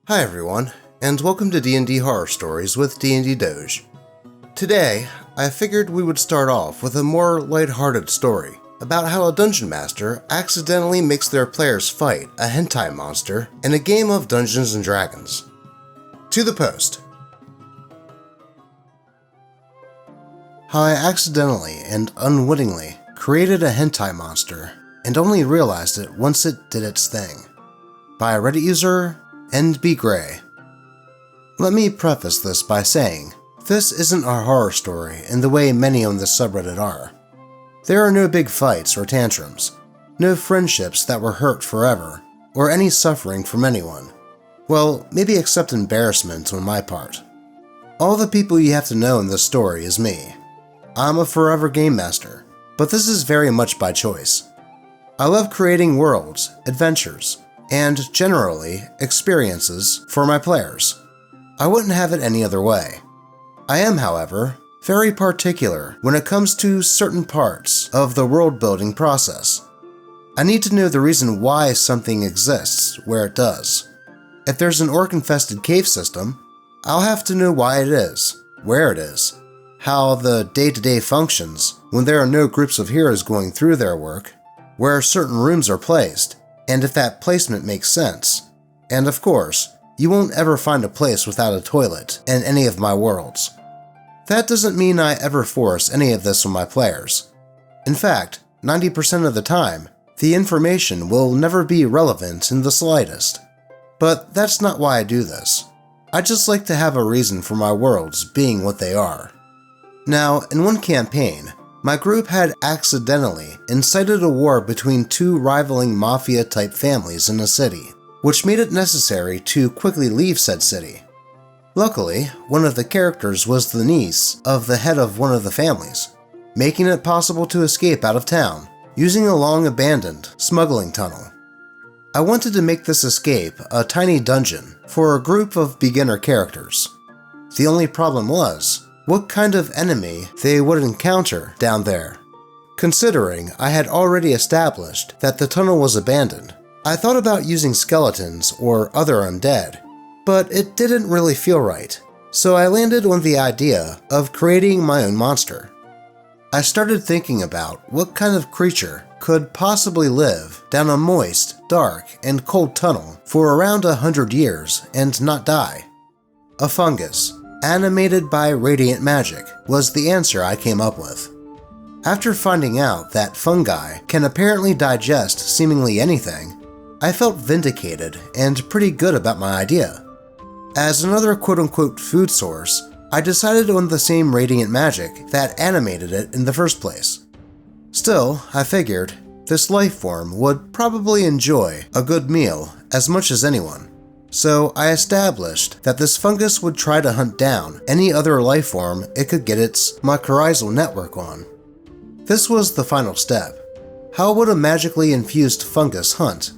Hi everyone, and welcome to DnD Horror Stories with DnD Doge. Today, I figured we would start off with a more lighthearted story about how a dungeon master accidentally makes their players fight a hentai monster in a game of Dungeons & Dragons. To the post. How I accidentally and unwittingly created a hentai monster and only realized it once it did its thing. By a Reddit user, NB Gray. Let me preface this by saying, this isn't a horror story in the way many on this subreddit are. There are no big fights or tantrums, no friendships that were hurt forever, or any suffering from anyone. Well, maybe except embarrassment on my part. All the people you have to know in this story is me. I'm a forever game master, but this is very much by choice. I love creating worlds, adventures, and, generally, experiences for my players. I wouldn't have it any other way. I am, however, very particular when it comes to certain parts of the world-building process. I need to know the reason why something exists where it does. If there's an orc-infested cave system, I'll have to know why it is, where it is, how the day-to-day functions when there are no groups of heroes going through their work, where certain rooms are placed, and if that placement makes sense. And of course, you won't ever find a place without a toilet in any of my worlds. That doesn't mean I ever force any of this on my players. In fact, 90% of the time, the information will never be relevant in the slightest. But that's not why I do this. I just like to have a reason for my worlds being what they are. Now, in one campaign, my group had accidentally incited a war between two rivaling mafia-type families in a city, which made it necessary to quickly leave said city. Luckily, one of the characters was the niece of the head of one of the families, making it possible to escape out of town using a long-abandoned smuggling tunnel. I wanted to make this escape a tiny dungeon for a group of beginner characters. The only problem was, what kind of enemy they would encounter down there. Considering I had already established that the tunnel was abandoned, I thought about using skeletons or other undead, but it didn't really feel right, so I landed on the idea of creating my own monster. I started thinking about what kind of creature could possibly live down a moist, dark, and cold tunnel for around 100 years and not die. A fungus, animated by radiant magic, was the answer I came up with. After finding out that fungi can apparently digest seemingly anything, I felt vindicated and pretty good about my idea. As another quote-unquote food source, I decided on the same radiant magic that animated it in the first place. Still, I figured this life form would probably enjoy a good meal as much as anyone. So I established that this fungus would try to hunt down any other life form it could get its mycorrhizal network on. This was the final step. How would a magically infused fungus hunt?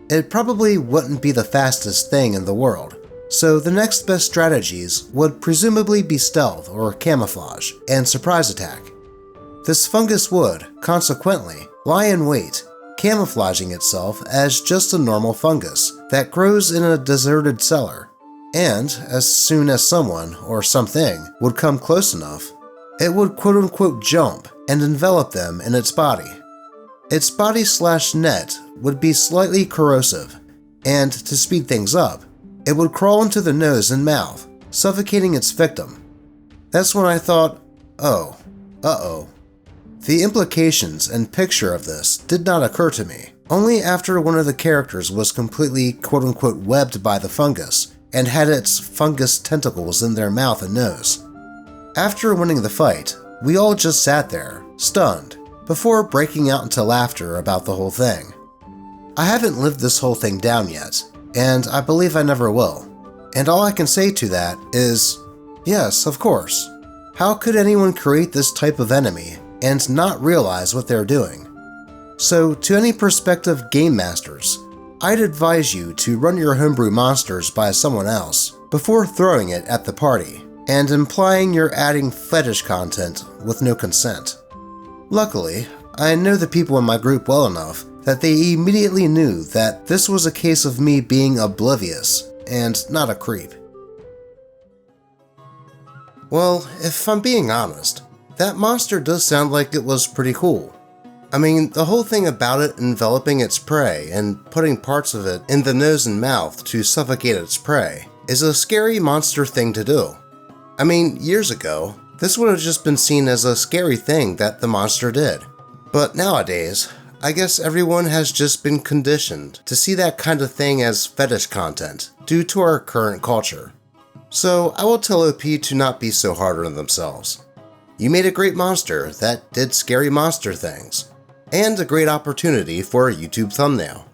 It probably wouldn't be the fastest thing in the world, so the next best strategies would presumably be stealth or camouflage and surprise attack. This fungus would, consequently, lie in wait, camouflaging itself as just a normal fungus that grows in a deserted cellar, and as soon as someone or something would come close enough, it would quote-unquote jump and envelop them in its body. Its body/net would be slightly corrosive, and to speed things up, it would crawl into the nose and mouth, suffocating its victim. That's when I thought, oh, uh-oh. The implications and picture of this did not occur to me, only after one of the characters was completely quote-unquote webbed by the fungus and had its fungus tentacles in their mouth and nose. After winning the fight, we all just sat there, stunned, before breaking out into laughter about the whole thing. I haven't lived this whole thing down yet, and I believe I never will, and all I can say to that is, yes, of course. How could anyone create this type of enemy and not realize what they're doing? So, to any prospective game masters, I'd advise you to run your homebrew monsters by someone else before throwing it at the party, and implying you're adding fetish content with no consent. Luckily, I know the people in my group well enough that they immediately knew that this was a case of me being oblivious and not a creep. Well, if I'm being honest, that monster does sound like it was pretty cool. I mean, the whole thing about it enveloping its prey and putting parts of it in the nose and mouth to suffocate its prey is a scary monster thing to do. I mean, years ago, this would have just been seen as a scary thing that the monster did. But nowadays, I guess everyone has just been conditioned to see that kind of thing as fetish content due to our current culture. So I will tell OP to not be so hard on themselves. You made a great monster that did scary monster things, and a great opportunity for a YouTube thumbnail.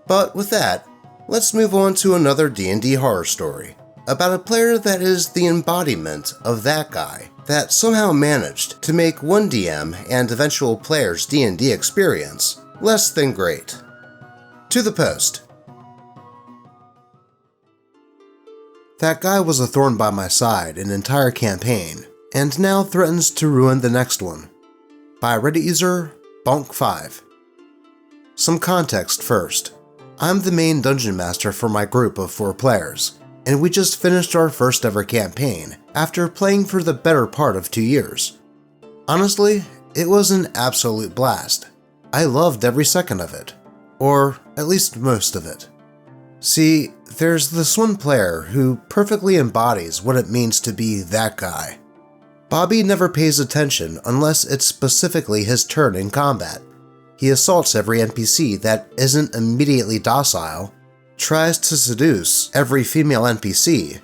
But with that, let's move on to another D&D horror story about a player that is the embodiment of that guy that somehow managed to make one DM and eventual player's D&D experience less than great. To the post. That guy was a thorn by my side an entire campaign, and now threatens to ruin the next one. By Reddit user Bonk5. Some context first. I'm the main dungeon master for my group of 4 players, and we just finished our first ever campaign after playing for the better part of 2 years. Honestly, it was an absolute blast. I loved every second of it, or at least most of it. See, there's this one player who perfectly embodies what it means to be that guy. Bobby never pays attention unless it's specifically his turn in combat. He assaults every NPC that isn't immediately docile, tries to seduce every female NPC,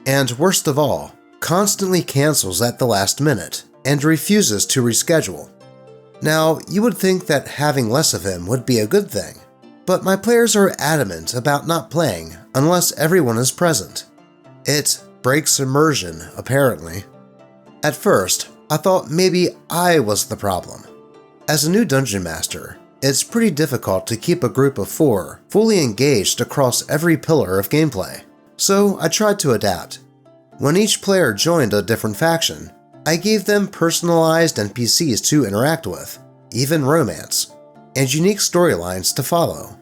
and worst of all, constantly cancels at the last minute and refuses to reschedule. Now, you would think that having less of him would be a good thing, but my players are adamant about not playing unless everyone is present. It breaks immersion, apparently. At first, I thought maybe I was the problem. As a new dungeon master, it's pretty difficult to keep a group of 4 fully engaged across every pillar of gameplay, so I tried to adapt. When each player joined a different faction, I gave them personalized NPCs to interact with, even romance, and unique storylines to follow.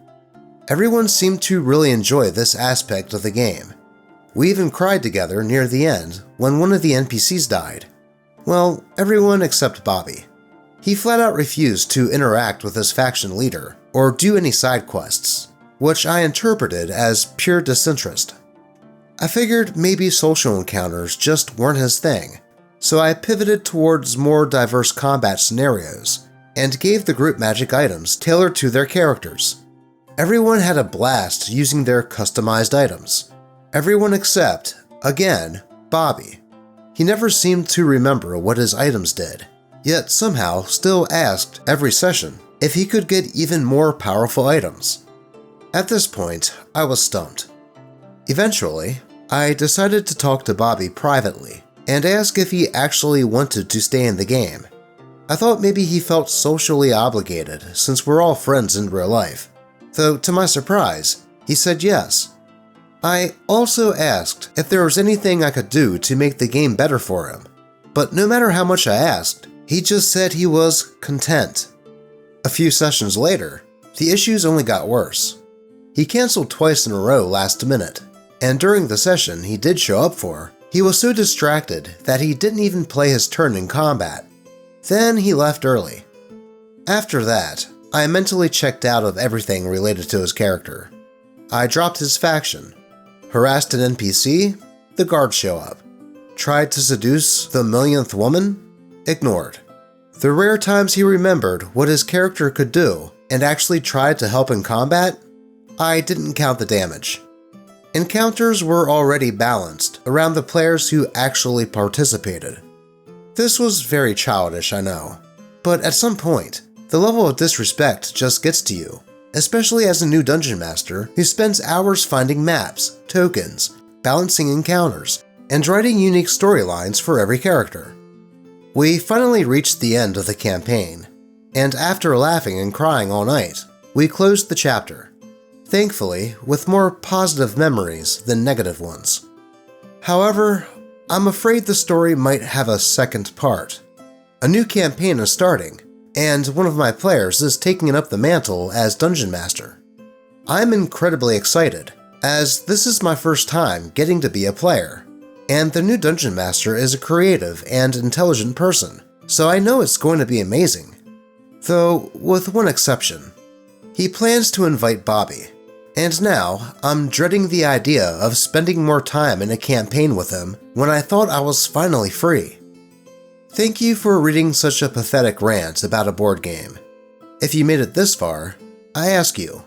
Everyone seemed to really enjoy this aspect of the game. We even cried together near the end when one of the NPCs died. Well, everyone except Bobby. He flat out refused to interact with his faction leader or do any side quests, which I interpreted as pure disinterest. I figured maybe social encounters just weren't his thing, so I pivoted towards more diverse combat scenarios and gave the group magic items tailored to their characters. Everyone had a blast using their customized items. Everyone except, again, Bobby. He never seemed to remember what his items did, yet somehow still asked every session if he could get even more powerful items. At this point, I was stumped. Eventually, I decided to talk to Bobby privately and ask if he actually wanted to stay in the game. I thought maybe he felt socially obligated since we're all friends in real life, though to my surprise, he said yes. I also asked if there was anything I could do to make the game better for him, but no matter how much I asked, he just said he was content. A few sessions later, the issues only got worse. He canceled twice in a row last minute, and during the session he did show up for, he was so distracted that he didn't even play his turn in combat. Then he left early. After that, I mentally checked out of everything related to his character. I dropped his faction, harassed an NPC, the guards show up, tried to seduce the millionth woman, ignored. The rare times he remembered what his character could do and actually tried to help in combat, I didn't count the damage. Encounters were already balanced around the players who actually participated. This was very childish, I know, but at some point, the level of disrespect just gets to you, especially as a new dungeon master who spends hours finding maps, tokens, balancing encounters, and writing unique storylines for every character. We finally reached the end of the campaign, and after laughing and crying all night, we closed the chapter, thankfully with more positive memories than negative ones. However, I'm afraid the story might have a second part. A new campaign is starting, and one of my players is taking up the mantle as Dungeon Master. I'm incredibly excited, as this is my first time getting to be a player, and the new Dungeon Master is a creative and intelligent person, so I know it's going to be amazing. Though, with one exception. He plans to invite Bobby, and now I'm dreading the idea of spending more time in a campaign with him when I thought I was finally free. Thank you for reading such a pathetic rant about a board game. If you made it this far, I ask you,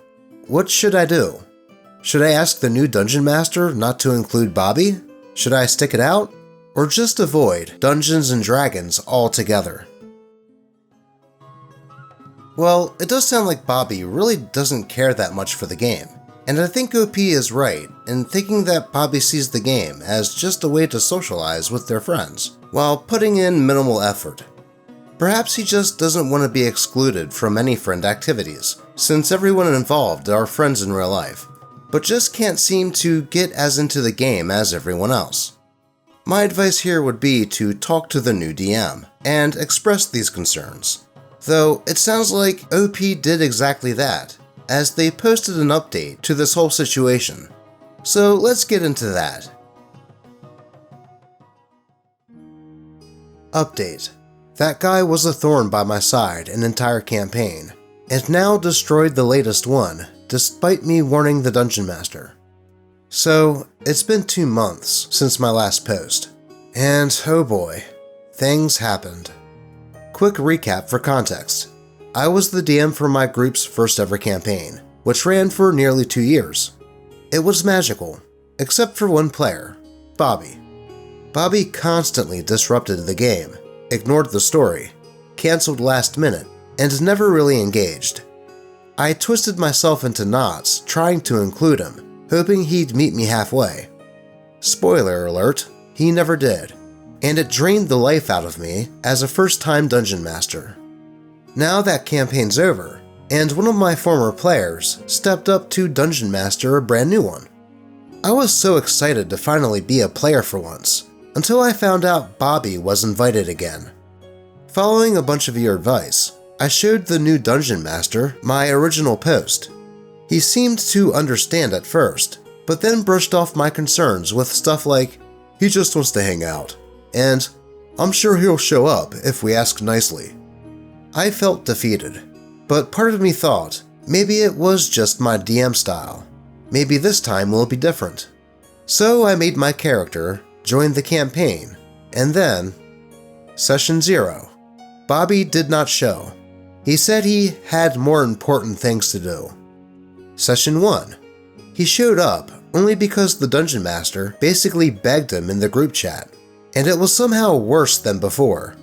what should I do? Should I ask the new Dungeon Master not to include Bobby? Should I stick it out? Or just avoid Dungeons & Dragons altogether? Well, it does sound like Bobby really doesn't care that much for the game, and I think OP is right in thinking that Bobby sees the game as just a way to socialize with their friends, while putting in minimal effort. Perhaps he just doesn't want to be excluded from any friend activities, since everyone involved are friends in real life, but just can't seem to get as into the game as everyone else. My advice here would be to talk to the new DM and express these concerns. Though it sounds like OP did exactly that, as they posted an update to this whole situation. So let's get into that. Update. That guy was a thorn by my side an entire campaign, and now destroyed the latest one, despite me warning the Dungeon Master. So, it's been 2 months since my last post, and oh boy, things happened. Quick recap for context. I was the DM for my group's first ever campaign, which ran for nearly 2 years. It was magical, except for one player, Bobby. Bobby constantly disrupted the game, ignored the story, cancelled last minute, and never really engaged. I twisted myself into knots trying to include him, hoping he'd meet me halfway. Spoiler alert, he never did, and it drained the life out of me as a first-time Dungeon Master. Now that campaign's over, and one of my former players stepped up to Dungeon Master a brand new one. I was so excited to finally be a player for once, until I found out Bobby was invited again. Following a bunch of your advice, I showed the new Dungeon Master my original post. He seemed to understand at first, but then brushed off my concerns with stuff like, "He just wants to hang out," and "I'm sure he'll show up if we ask nicely." I felt defeated, but part of me thought maybe it was just my DM style. Maybe this time will be different. So I made my character, joined the campaign, and then... Session 0. Bobby did not show. He said he had more important things to do. Session 1. He showed up only because the Dungeon Master basically begged him in the group chat, and it was somehow worse than before.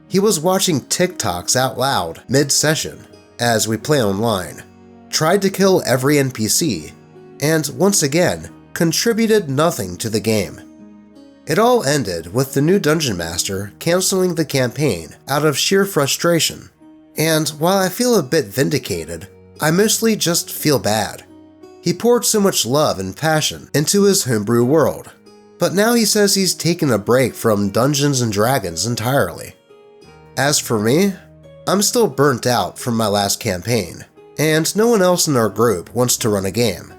He was watching TikToks out loud mid-session as we play online, tried to kill every NPC, and once again contributed nothing to the game. It all ended with the new Dungeon Master canceling the campaign out of sheer frustration, and while I feel a bit vindicated, I mostly just feel bad. He poured so much love and passion into his homebrew world, but now he says he's taken a break from Dungeons & Dragons entirely. As for me, I'm still burnt out from my last campaign, and no one else in our group wants to run a game.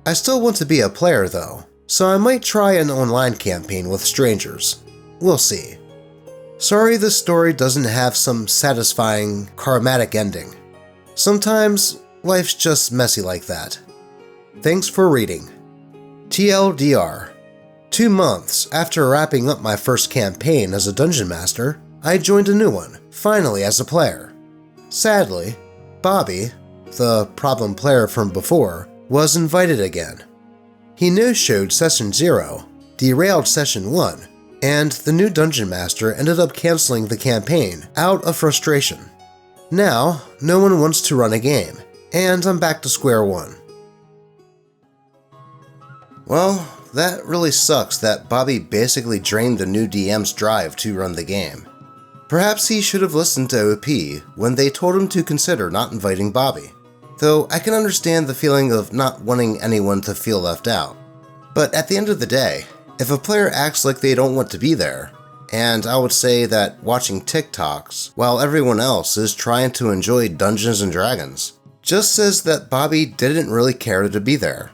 I still want to be a player though, so I might try an online campaign with strangers. We'll see. Sorry this story doesn't have some satisfying, karmatic ending. Sometimes, life's just messy like that. Thanks for reading. TLDR. 2 months after wrapping up my first campaign as a Dungeon Master, I joined a new one, finally as a player. Sadly, Bobby, the problem player from before, was invited again. He no-showed Session 0, derailed Session 1, and the new Dungeon Master ended up canceling the campaign out of frustration. Now, no one wants to run a game, and I'm back to square one. Well, that really sucks that Bobby basically drained the new DM's drive to run the game. Perhaps he should have listened to OP when they told him to consider not inviting Bobby, though I can understand the feeling of not wanting anyone to feel left out. But at the end of the day, if a player acts like they don't want to be there, and I would say that watching TikToks while everyone else is trying to enjoy Dungeons & Dragons, just says that Bobby didn't really care to be there.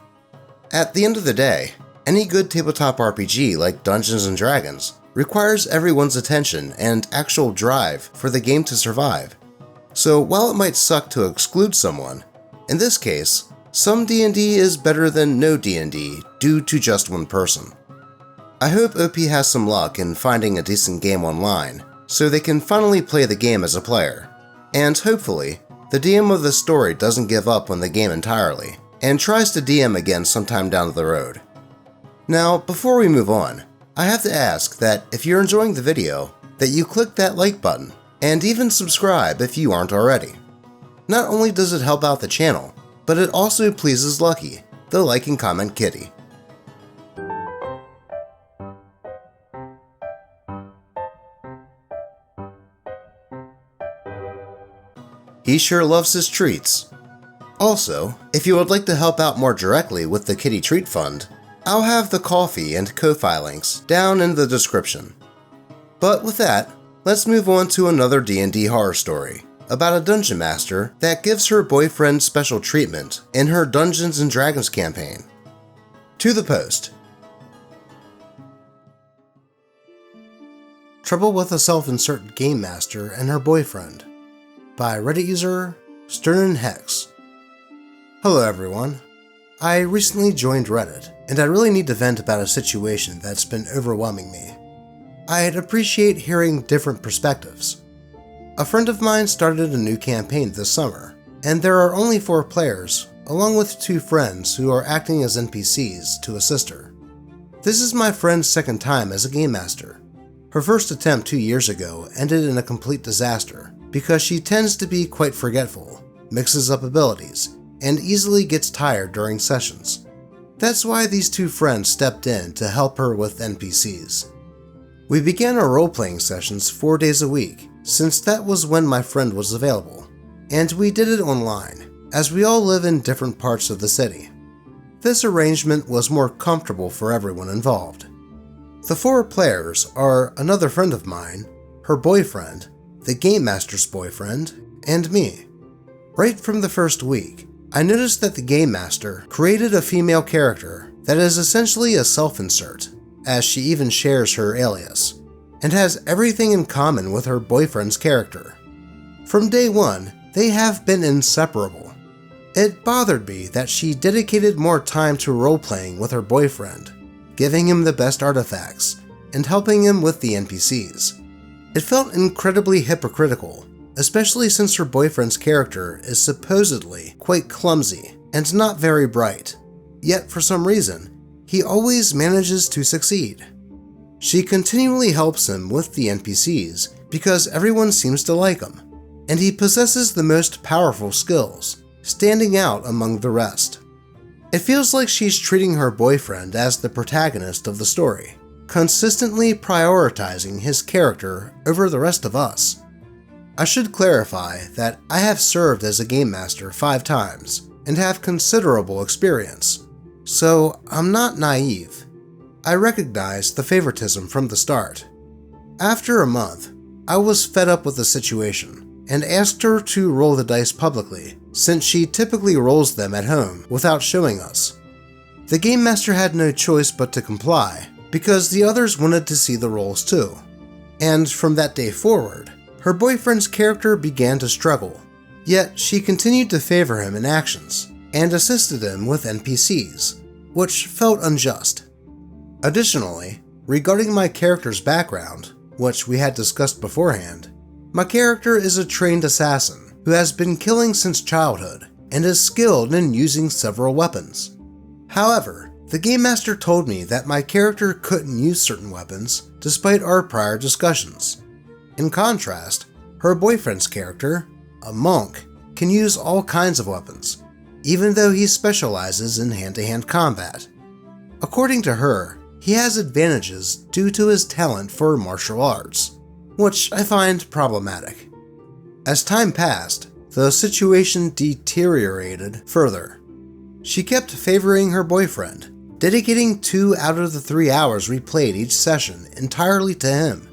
At the end of the day, any good tabletop RPG like Dungeons & Dragons requires everyone's attention and actual drive for the game to survive. So while it might suck to exclude someone, in this case, some D&D is better than no D&D due to just one person. I hope OP has some luck in finding a decent game online, so they can finally play the game as a player. And hopefully, the DM of the story doesn't give up on the game entirely, and tries to DM again sometime down the road. Now, before we move on, I have to ask that if you're enjoying the video, that you click that like button, and even subscribe if you aren't already. Not only does it help out the channel, but it also pleases Lucky, the like and comment kitty. He sure loves his treats. Also, if you would like to help out more directly with the Kitty Treat Fund, I'll have the Ko-fi and Ko-fi links down in the description. But with that, let's move on to another D&D horror story about a dungeon master that gives her boyfriend special treatment in her Dungeons & Dragons campaign. To the post. Trouble with a self-insert game master and her boyfriend by Reddit user Stern Hex. Hello everyone. I recently joined Reddit, and I really need to vent about a situation that's been overwhelming me. I'd appreciate hearing different perspectives. A friend of mine started a new campaign this summer, and there are only 4 players, along with 2 friends who are acting as NPCs to assist her. This is my friend's second time as a game master. Her first attempt 2 years ago ended in a complete disaster because she tends to be quite forgetful, mixes up abilities, and easily gets tired during sessions. That's why these 2 friends stepped in to help her with NPCs. We began our role-playing sessions 4 days a week, since that was when my friend was available, and we did it online, as we all live in different parts of the city. This arrangement was more comfortable for everyone involved. The 4 players are another friend of mine, her boyfriend, the Game Master's boyfriend, and me. Right from the first week, I noticed that the Game Master created a female character that is essentially a self-insert, as she even shares her alias, and has everything in common with her boyfriend's character. From day one, they have been inseparable. It bothered me that she dedicated more time to role-playing with her boyfriend, giving him the best artifacts, and helping him with the NPCs. It felt incredibly hypocritical, especially since her boyfriend's character is supposedly quite clumsy and not very bright, yet for some reason, he always manages to succeed. She continually helps him with the NPCs because everyone seems to like him, and he possesses the most powerful skills, standing out among the rest. It feels like she's treating her boyfriend as the protagonist of the story, consistently prioritizing his character over the rest of us. I should clarify that I have served as a game master 5 times and have considerable experience, so I'm not naive. I recognize the favoritism from the start. After a month, I was fed up with the situation and asked her to roll the dice publicly, since she typically rolls them at home without showing us. The Game Master had no choice but to comply, because the others wanted to see the rolls too. And from that day forward, her boyfriend's character began to struggle, yet she continued to favor him in actions, and assisted him with NPCs, which felt unjust. Additionally, regarding my character's background, which we had discussed beforehand, my character is a trained assassin who has been killing since childhood and is skilled in using several weapons. However, the Game Master told me that my character couldn't use certain weapons despite our prior discussions. In contrast, her boyfriend's character, a monk, can use all kinds of weapons, even though he specializes in hand-to-hand combat. According to her, he has advantages due to his talent for martial arts, which I find problematic. As time passed, the situation deteriorated further. She kept favoring her boyfriend, dedicating 2 out of the 3 hours we played each session entirely to him.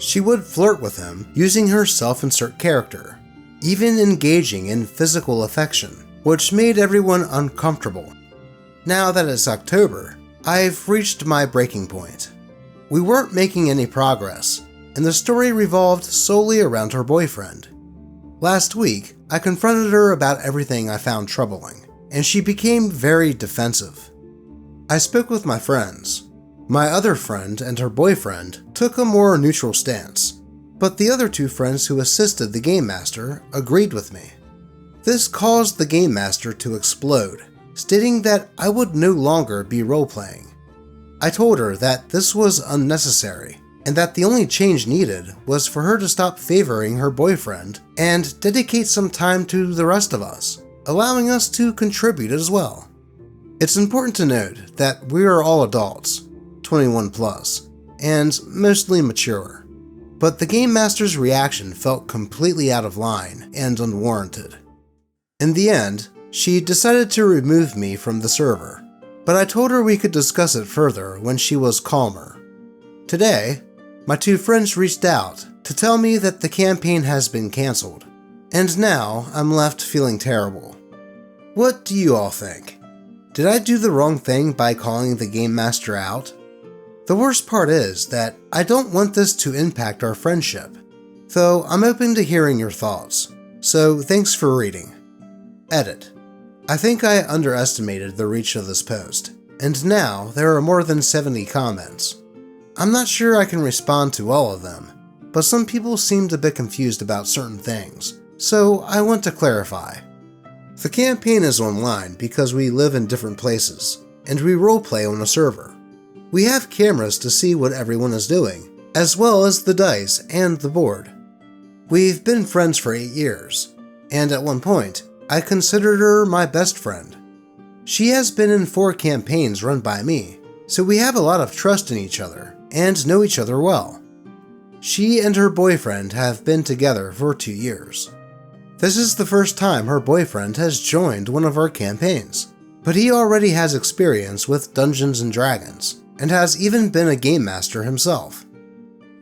She would flirt with him using her self-insert character, even engaging in physical affection, which made everyone uncomfortable. Now that it's October, I've reached my breaking point. We weren't making any progress, and the story revolved solely around her boyfriend. Last week, I confronted her about everything I found troubling, and she became very defensive. I spoke with my friends. My other friend and her boyfriend took a more neutral stance, but the other two friends who assisted the Game Master agreed with me. This caused the Game Master to explode, stating that I would no longer be role-playing. I told her that this was unnecessary, and that the only change needed was for her to stop favoring her boyfriend and dedicate some time to the rest of us, allowing us to contribute as well. It's important to note that we are all adults, 21 plus, and mostly mature, but the Game Master's reaction felt completely out of line and unwarranted. In the end, she decided to remove me from the server, but I told her we could discuss it further when she was calmer. Today, my two friends reached out to tell me that the campaign has been cancelled, and now I'm left feeling terrible. What do you all think? Did I do the wrong thing by calling the Game Master out? The worst part is that I don't want this to impact our friendship, though I'm open to hearing your thoughts, so thanks for reading. Edit. I think I underestimated the reach of this post, and now there are more than 70 comments. I'm not sure I can respond to all of them, but some people seemed a bit confused about certain things, so I want to clarify. The campaign is online because we live in different places, and we roleplay on a server. We have cameras to see what everyone is doing, as well as the dice and the board. We've been friends for 8 years, and at one point, I considered her my best friend. She has been in 4 campaigns run by me, so we have a lot of trust in each other and know each other well. She and her boyfriend have been together for 2 years. This is the first time her boyfriend has joined one of our campaigns, but he already has experience with Dungeons & Dragons, and has even been a game master himself.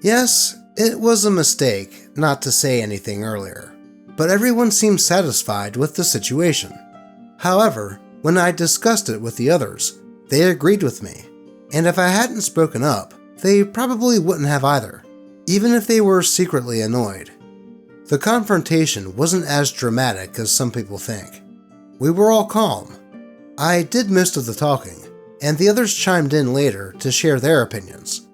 Yes, it was a mistake not to say anything earlier, but everyone seemed satisfied with the situation. However, when I discussed it with the others, they agreed with me, and if I hadn't spoken up, they probably wouldn't have either, even if they were secretly annoyed. The confrontation wasn't as dramatic as some people think. We were all calm. I did most of the talking, and the others chimed in later to share their opinions.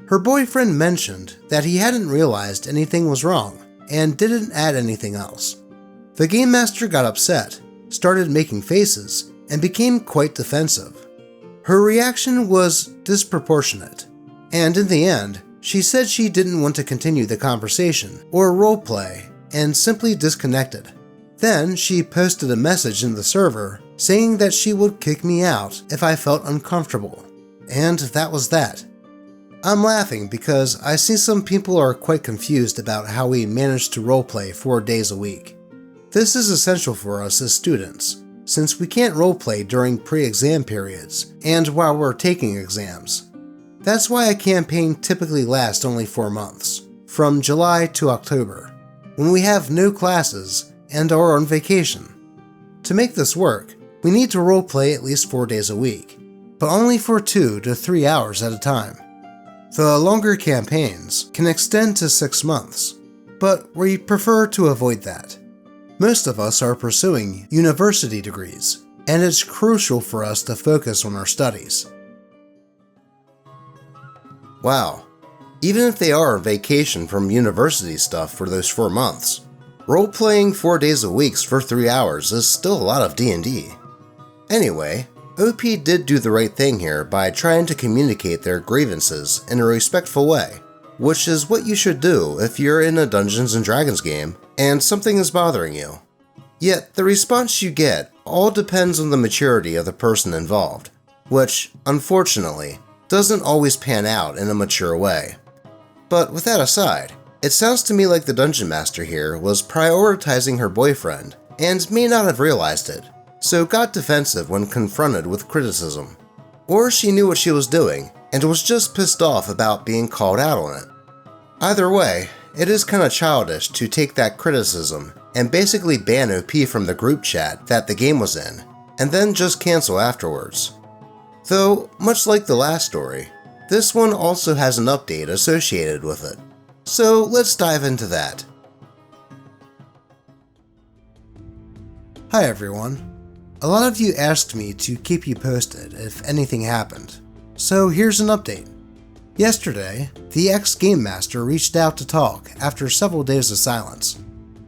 Her boyfriend mentioned that he hadn't realized anything was wrong, and didn't add anything else. The Game Master got upset, started making faces, and became quite defensive. Her reaction was disproportionate, and in the end, she said she didn't want to continue the conversation or roleplay and simply disconnected. Then she posted a message in the server saying that she would kick me out if I felt uncomfortable, and that was that. I'm laughing because I see some people are quite confused about how we manage to roleplay 4 days a week. This is essential for us as students, since we can't roleplay during pre-exam periods and while we're taking exams. That's why a campaign typically lasts only 4 months, from July to October, when we have no classes and are on vacation. To make this work, we need to roleplay at least 4 days a week, but only for 2 to 3 hours at a time. The longer campaigns can extend to 6 months, but we prefer to avoid that. Most of us are pursuing university degrees, and it's crucial for us to focus on our studies. Wow, even if they are on vacation from university stuff for those 4 months, role-playing 4 days a week for 3 hours is still a lot of D&D. Anyway, OP did do the right thing here by trying to communicate their grievances in a respectful way, which is what you should do if you're in a Dungeons & Dragons game and something is bothering you. Yet, the response you get all depends on the maturity of the person involved, which, unfortunately, doesn't always pan out in a mature way. But with that aside, it sounds to me like the Dungeon Master here was prioritizing her boyfriend and may not have realized it, so got defensive when confronted with criticism. Or she knew what she was doing and was just pissed off about being called out on it. Either way, it is kinda childish to take that criticism and basically ban OP from the group chat that the game was in, and then just cancel afterwards. Though, much like the last story, this one also has an update associated with it. So let's dive into that. Hi everyone. A lot of you asked me to keep you posted if anything happened, so here's an update. Yesterday, the ex-game master reached out to talk after several days of silence.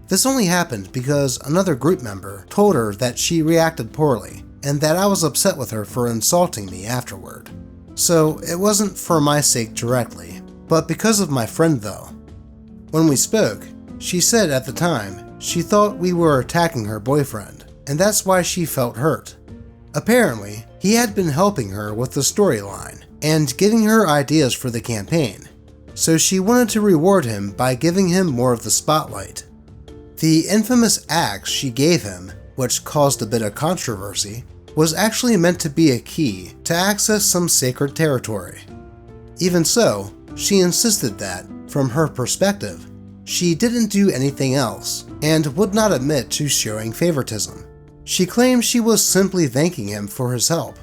This only happened because another group member told her that she reacted poorly and that I was upset with her for insulting me afterward. So it wasn't for my sake directly, but because of my friend though. When we spoke, she said at the time she thought we were attacking her boyfriend, and that's why she felt hurt. Apparently, he had been helping her with the storyline and giving her ideas for the campaign, so she wanted to reward him by giving him more of the spotlight. The infamous axe she gave him, which caused a bit of controversy, was actually meant to be a key to access some sacred territory. Even so, she insisted that, from her perspective, she didn't do anything else and would not admit to showing favoritism. She claimed she was simply thanking him for his help.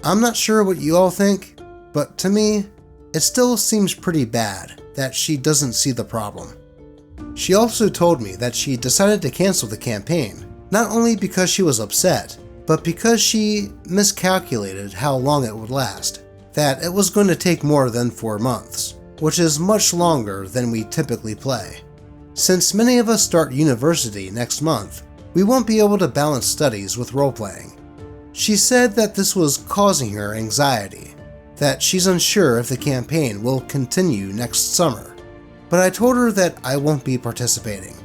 I'm not sure what you all think, but to me, it still seems pretty bad that she doesn't see the problem. She also told me that she decided to cancel the campaign, not only because she was upset, but because she miscalculated how long it would last, that it was going to take more than 4 months, which is much longer than we typically play. Since many of us start university next month, we won't be able to balance studies with role-playing. She said that this was causing her anxiety, that she's unsure if the campaign will continue next summer, but I told her that I won't be participating.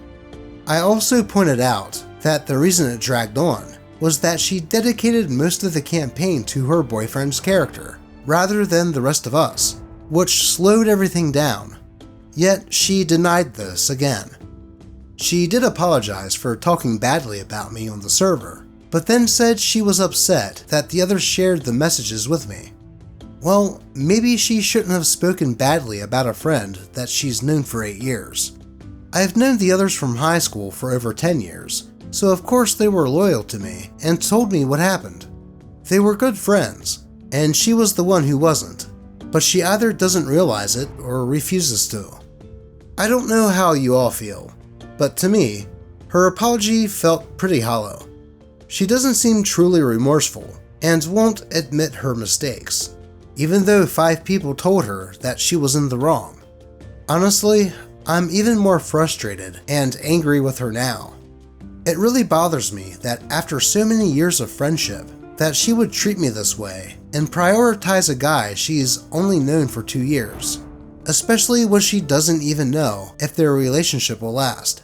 I also pointed out that the reason it dragged on was that she dedicated most of the campaign to her boyfriend's character, rather than the rest of us, which slowed everything down. Yet she denied this again. She did apologize for talking badly about me on the server, but then said she was upset that the others shared the messages with me. Well, maybe she shouldn't have spoken badly about a friend that she's known for 8 years. I've known the others from high school for over 10 years, so of course they were loyal to me and told me what happened. They were good friends, and she was the one who wasn't, but she either doesn't realize it or refuses to. I don't know how you all feel, but to me, her apology felt pretty hollow. She doesn't seem truly remorseful and won't admit her mistakes, even though 5 people told her that she was in the wrong. Honestly, I'm even more frustrated and angry with her now. It really bothers me that after so many years of friendship, that she would treat me this way and prioritize a guy she's only known for 2 years, especially when she doesn't even know if their relationship will last.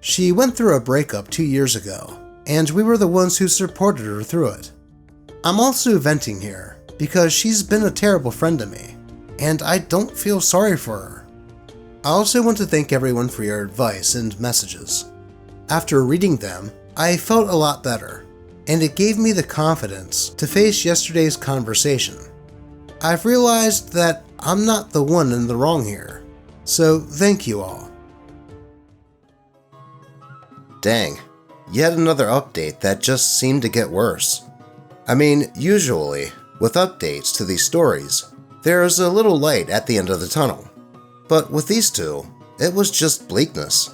She went through a breakup 2 years ago, and we were the ones who supported her through it. I'm also venting here because she's been a terrible friend to me, and I don't feel sorry for her. I also want to thank everyone for your advice and messages. After reading them, I felt a lot better, and it gave me the confidence to face yesterday's conversation. I've realized that I'm not the one in the wrong here, so thank you all. Dang, yet another update that just seemed to get worse. I mean, usually, with updates to these stories, there is a little light at the end of the tunnel. But with these two, it was just bleakness.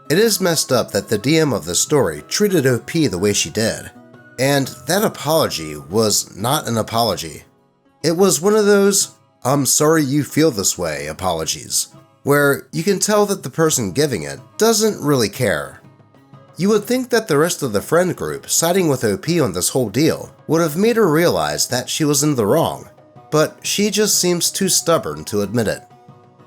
It is messed up that the DM of the story treated OP the way she did, and that apology was not an apology. It was one of those, "I'm sorry you feel this way" apologies, where you can tell that the person giving it doesn't really care. You would think that the rest of the friend group siding with OP on this whole deal would have made her realize that she was in the wrong, but she just seems too stubborn to admit it.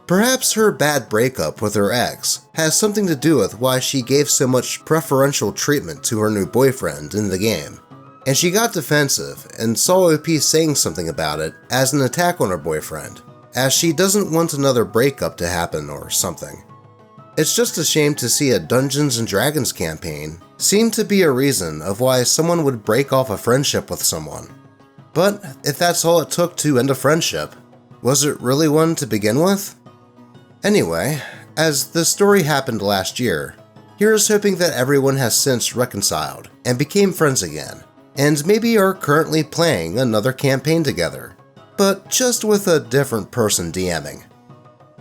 Perhaps her bad breakup with her ex has something to do with why she gave so much preferential treatment to her new boyfriend in the game, and she got defensive and saw OP saying something about it as an attack on her boyfriend, as she doesn't want another breakup to happen or something. It's just a shame to see a Dungeons & Dragons campaign seem to be a reason of why someone would break off a friendship with someone. But if that's all it took to end a friendship, was it really one to begin with? Anyway, as the story happened last year, here's hoping that everyone has since reconciled and became friends again, and maybe are currently playing another campaign together, but just with a different person DMing.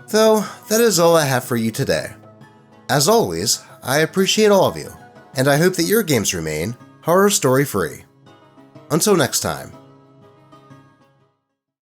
Though, that is all I have for you today. As always, I appreciate all of you, and I hope that your games remain horror story free. Until next time.